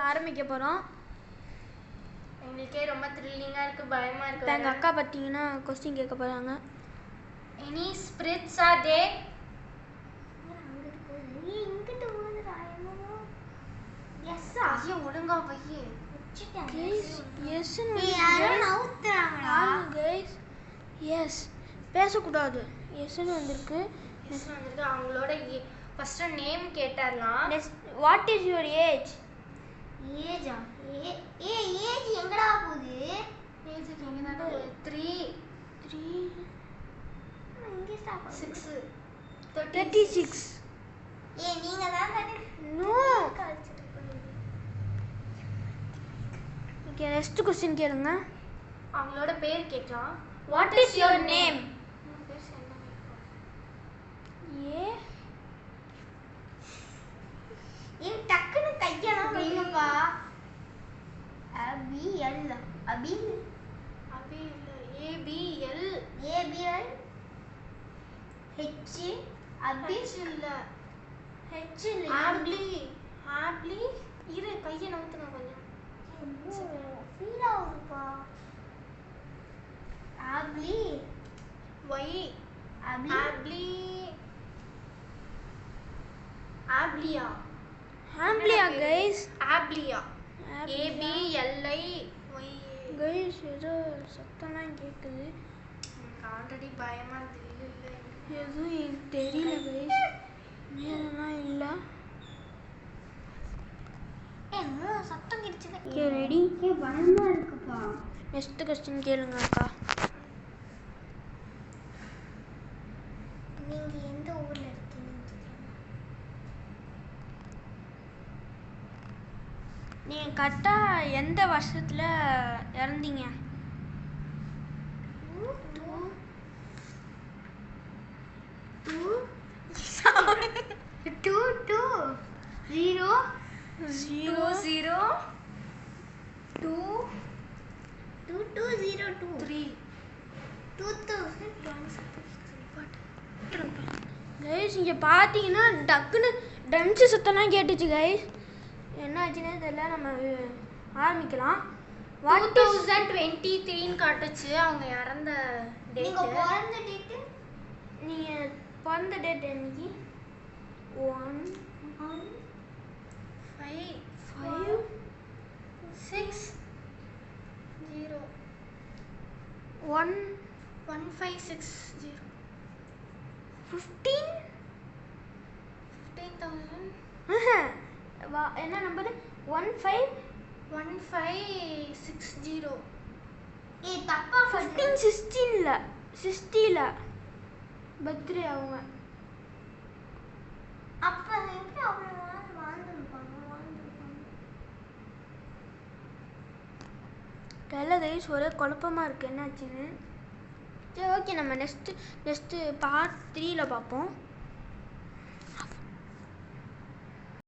ஆரம்பிக்க போகிறோம். எங்களுக்கே ரொம்ப த்ரில்லிங்காக இருக்குது, பயமாக இருக்குது. எங்கள் அக்கா பார்த்தீங்கன்னா கொஸ்டின் கேட்க போகிறாங்க. Any spirits are they? ஒழுங்கா வையே. எஸ் பேசக்கூடாது. எஸ்ன்னு வந்திருக்கு. அவங்களோட ஃபர்ஸ்ட் நேம் கேட்டாரலாம். What is your age? ஏஜா? ஏஜ் எங்கடா போகுது? ஏஜுக்கு எங்கே தான் 3 இங்கே ஸ்டாப் 6 36. நீங்க தான் நோ. ஓகே, நெக்ஸ்ட் क्वेश्चन கேளுங்க. அவங்களோட பேர் கேட்கலாம். What is your name? டக்குன்னு கையெல்லாம் வைங்கப்பா. ABL அபி இல்ல, ABL H அபி இல்ல, H இல்ல, ஆப்லி இரு, கையை நவுத்துங்க கொஞ்சம். ஃபீல் ஆகுதுப்பா. ஆப்லி ஒய் ஆப்லி ஆப்லியா கைஸ். ஆப்லியா ABLI ஒய். கைஸ் ஏதோ சத்தம்லாம் கேட்குது. ஆல்ரெடி பயமா இருக்கு. எதுவும் எனக்கு தெரியல கைஸ். நேரம்லாம் இல்லை. சத்தம் கிடிச்சு. Okay, ready? பயமா இருக்குப்பா. நெக்ஸ்ட் क्वेश्चन கேளுங்க அக்கா. நீங்க எந்த ஊர்ல இருக்கீங்க? நீங்கள் கரெக்டாக எந்த வருஷத்தில் இறந்தீங்க? 2202 கைஸ் இங்கே பார்த்தீங்கன்னா டக்குன்னு டன்ஸு சத்தம்லாம் கேட்டுச்சு கைஸ். என்ன ஆச்சுன்னே தெரியல. நம்ம ஆரம்பிக்கலாம். 2023 காட்டுச்சு அவங்க இறந்த நீங்க டேட். பிறந்த டேட்? நீங்கள் பிறந்த டேட் என்னைக்கு? 1560 என்ன நம்பரு? 1560. தப்பா 1516 60 பர்த்டே அவங்க. அப்ப எப்படி அவ்வளவு நாள் வாழ்ந்துருப்பாங்க? தெரியல கைஸ், ஒரே குழப்பமாக இருக்குது என்னாச்சுன்னு. சரி, ஓகே, நம்ம நெக்ஸ்ட்டு பார்ட் 3ல் பார்ப்போம்.